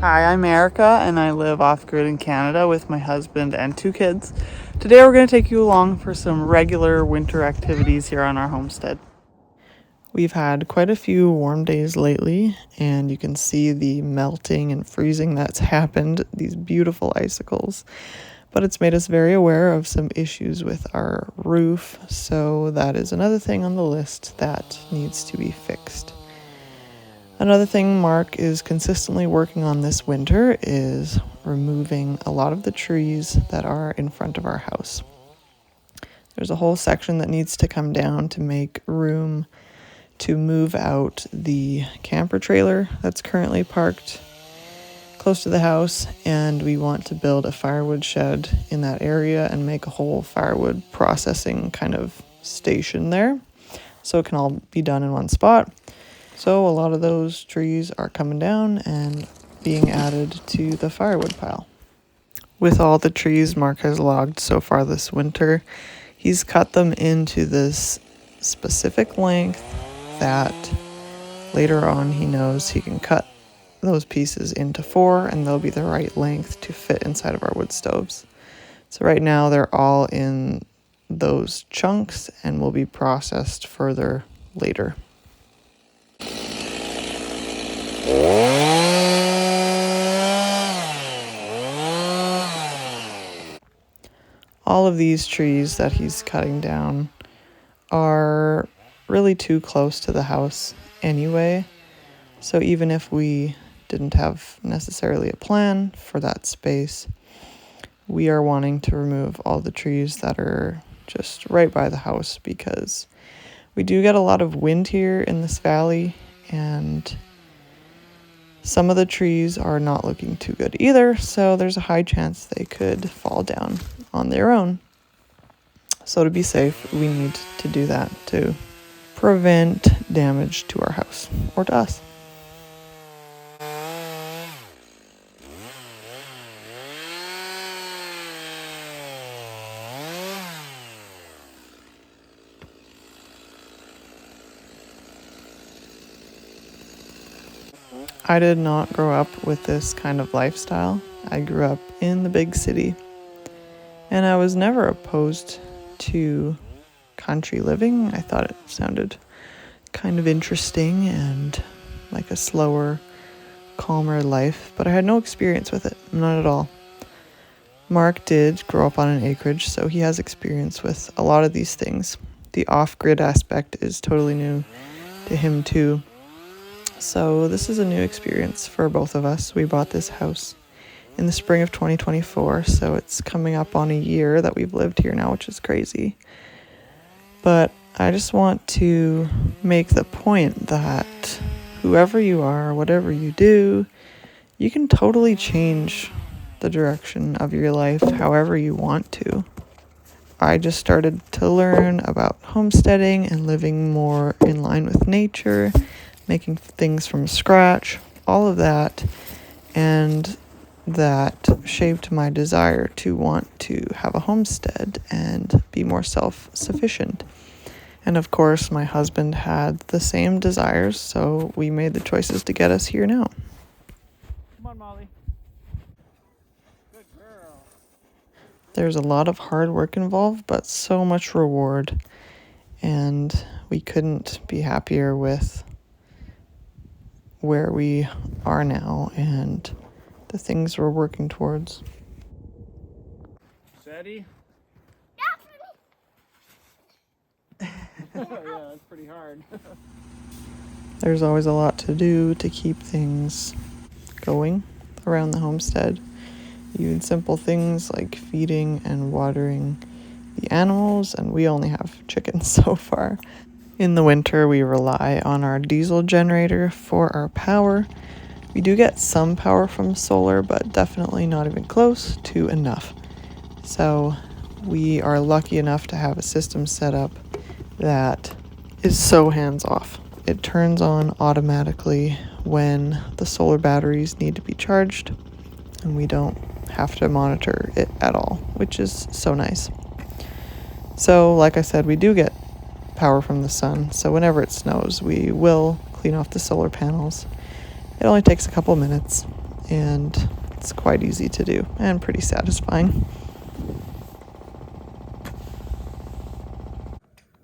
Hi, I'm Erica and I live off-grid in Canada with my husband and 2 kids. Today we're going to take you along for some regular winter activities here on our homestead. We've had quite a few warm days lately, and you can see the melting and freezing that's happened, these beautiful icicles. But it's made us very aware of some issues with our roof, so that is another thing on the list that needs to be fixed. Another thing Mark is consistently working on this winter is removing a lot of the trees that are in front of our house. There's a whole section that needs to come down to make room to move out the camper trailer that's currently parked close to the house, and we want to build a firewood shed in that area and make a whole firewood processing kind of station there so it can all be done in one spot. So a lot of those trees are coming down and being added to the firewood pile. With all the trees Mark has logged so far this winter, he's cut them into this specific length that later on he knows he can cut those pieces into 4 and they'll be the right length to fit inside of our wood stoves. So right now they're all in those chunks and will be processed further later. All of these trees that he's cutting down are really too close to the house anyway. So even if we didn't have necessarily a plan for that space, we are wanting to remove all the trees that are just right by the house because we do get a lot of wind here in this valley, and some of the trees are not looking too good either, so there's a high chance they could fall down on their own. So to be safe, we need to do that to prevent damage to our house or to us. I did not grow up with this kind of lifestyle. I grew up in the big city, and I was never opposed to country living. I thought it sounded kind of interesting and like a slower, calmer life, but I had no experience with it, not at all. Mark did grow up on an acreage, so he has experience with a lot of these things. The off-grid aspect is totally new to him too. So this is a new experience for both of us. We bought this house in the spring of 2024, so it's coming up on a year that we've lived here now, which is crazy. But I just want to make the point that whoever you are, whatever you do, you can totally change the direction of your life however you want to. I just started to learn about homesteading and living more in line with nature, making things from scratch, all of that, and that shaped my desire to want to have a homestead and be more self-sufficient. And of course, my husband had the same desires, so we made the choices to get us here now. Come on, Molly. Good girl. There's a lot of hard work involved, but so much reward, and we couldn't be happier with where we are now and the things we're working towards. Steady? Yeah, it's pretty hard. There's always a lot to do to keep things going around the homestead. Even simple things like feeding and watering the animals, and we only have chickens so far. In the winter, we rely on our diesel generator for our power. We do get some power from solar, but definitely not even close to enough. So we are lucky enough to have a system set up that is so hands-off. It turns on automatically when the solar batteries need to be charged, and we don't have to monitor it at all, which is so nice. So, like I said, we do get power from the sun, so whenever it snows, we will clean off the solar panels. It only takes a couple minutes, and it's quite easy to do and pretty satisfying.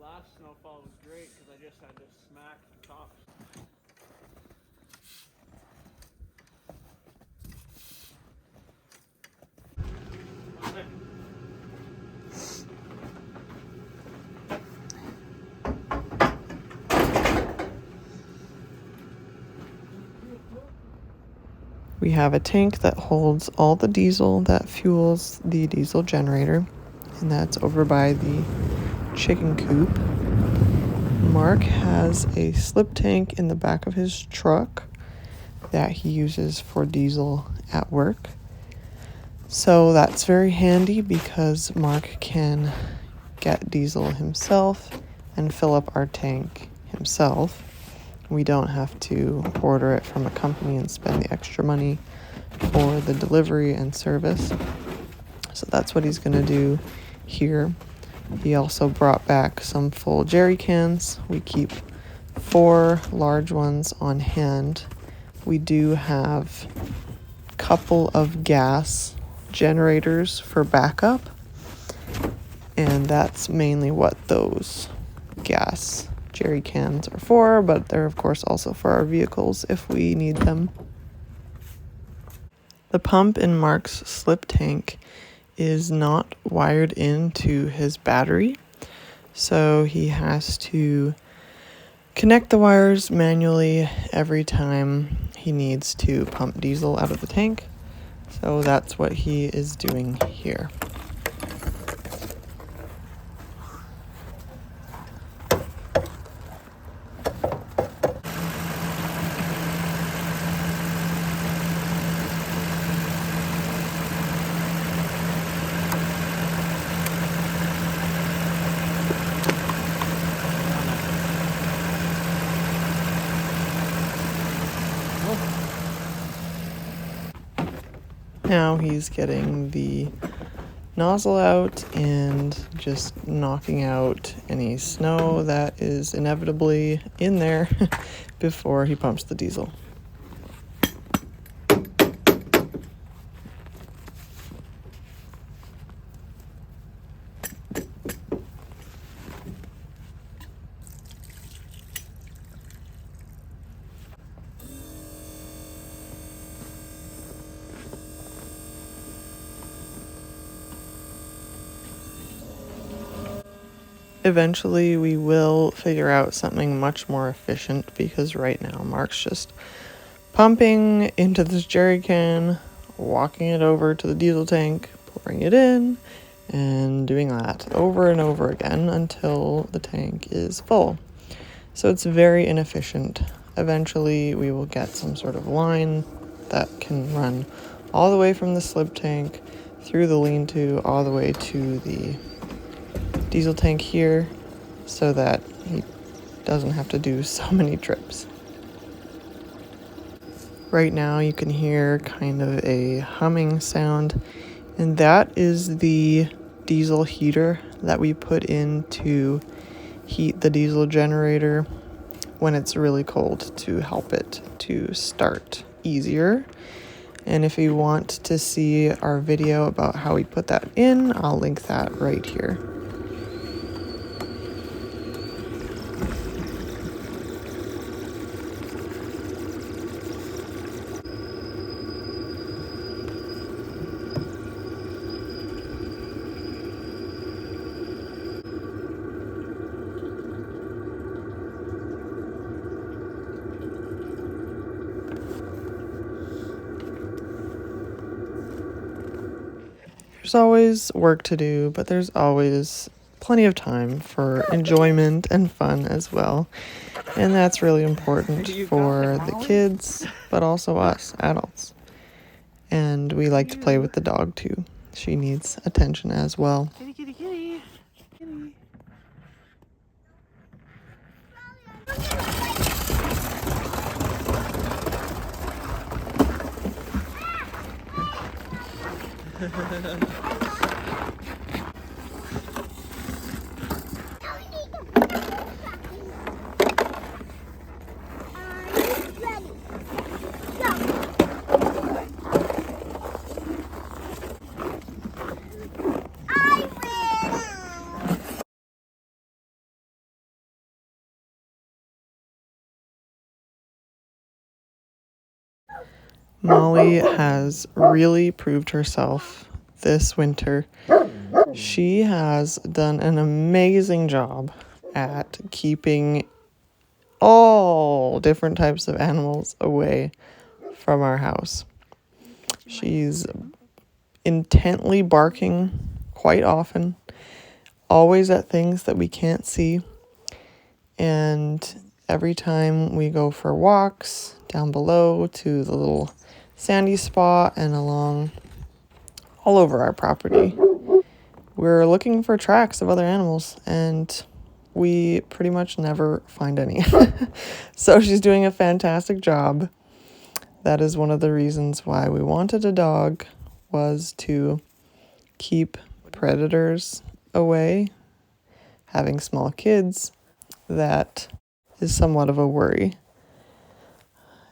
Last snowfall was great because I just had to smack the tops. We have a tank that holds all the diesel that fuels the diesel generator, and that's over by the chicken coop. Mark has a slip tank in the back of his truck that he uses for diesel at work. So that's very handy because Mark can get diesel himself and fill up our tank himself. We don't have to order it from a company and spend the extra money for the delivery and service. So that's what he's going to do here. He also brought back some full jerry cans. We keep 4 large ones on hand. We do have a couple of gas generators for backup, and that's mainly what those gas jerry cans are for, but they're of course also for our vehicles if we need them. The pump in Mark's slip tank is not wired into his battery, so he has to connect the wires manually every time he needs to pump diesel out of the tank. So that's what he is doing here. Now he's getting the nozzle out and just knocking out any snow that is inevitably in there before he pumps the diesel. Eventually, we will figure out something much more efficient because right now Mark's just pumping into this jerry can, walking it over to the diesel tank, pouring it in, and doing that over and over again until the tank is full. So it's very inefficient. Eventually, we will get some sort of line that can run all the way from the slip tank through the lean-to all the way to the diesel tank here so that he doesn't have to do so many trips. Right now you can hear kind of a humming sound, and that is the diesel heater that we put in to heat the diesel generator when it's really cold to help it to start easier. And if you want to see our video about how we put that in, I'll link that right here. There's always work to do, but there's always plenty of time for enjoyment and fun as well. And that's really important for the kids, but also us adults. And we like to play with the dog too. She needs attention as well. Kitty, kitty, kitty. Kitty. Molly has really proved herself this winter. She has done an amazing job at keeping all different types of animals away from our house. She's intently barking quite often, always at things that we can't see. And every time we go for walks down below to the little sandy spot and along all over our property, we're looking for tracks of other animals, and we pretty much never find any. So she's doing a fantastic job. That is one of the reasons why we wanted a dog, was to keep predators away. Having small kids, that is somewhat of a worry.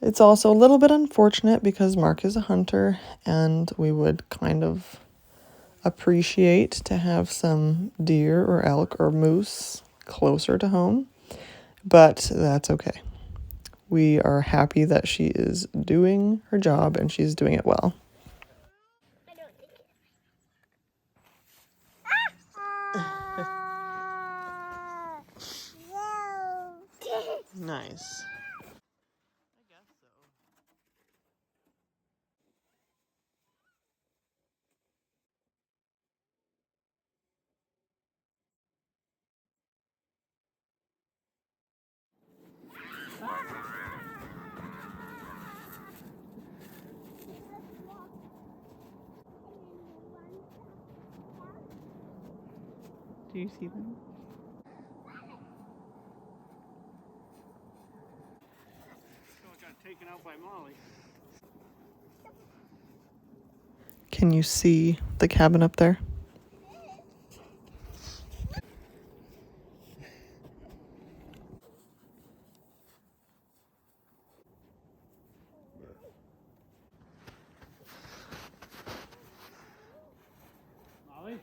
It's also a little bit unfortunate because Mark is a hunter, and we would kind of appreciate to have some deer or elk or moose closer to home, but that's okay. We are happy that she is doing her job and she's doing it well. Nice. Do you see them? Someone got taken out by Molly. Can you see the cabin up there? Molly?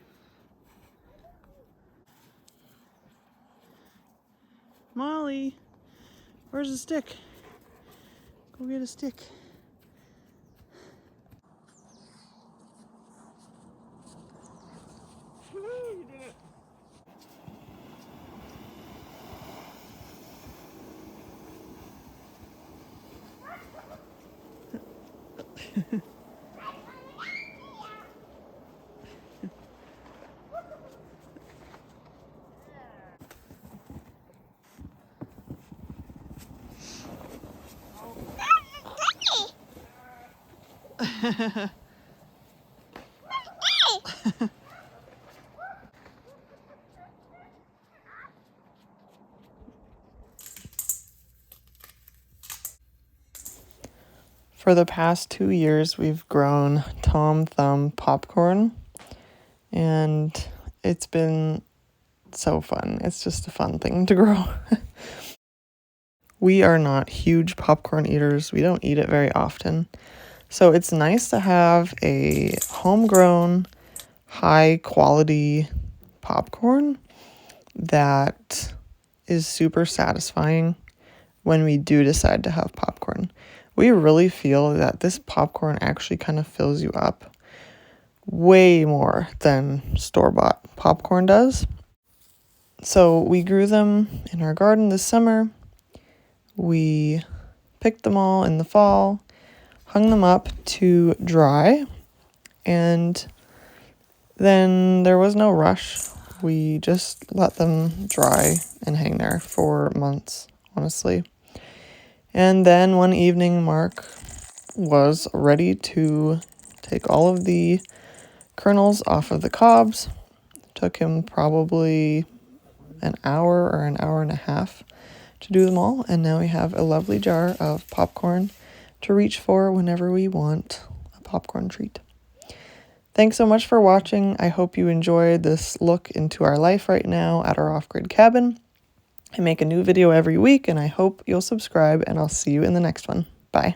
Molly, where's the stick? Go get a stick. You did it. For the past 2 years, we've grown Tom Thumb popcorn, and it's been so fun. It's just a fun thing to grow. We are not huge popcorn eaters. We don't eat it very often. So it's nice to have a homegrown, high quality popcorn that is super satisfying when we do decide to have popcorn. We really feel that this popcorn actually kind of fills you up way more than store-bought popcorn does. So we grew them in our garden this summer. We picked them all in the fall, hung them up to dry, and then there was no rush. We just let them dry and hang there for months, honestly. And then one evening, Mark was ready to take all of the kernels off of the cobs. It took him probably an hour or an hour and a half to do them all. And now we have a lovely jar of popcorn to reach for whenever we want a popcorn treat. Thanks so much for watching. I hope you enjoyed this look into our life right now at our off-grid cabin. I make a new video every week, and I hope you'll subscribe, and I'll see you in the next one. Bye.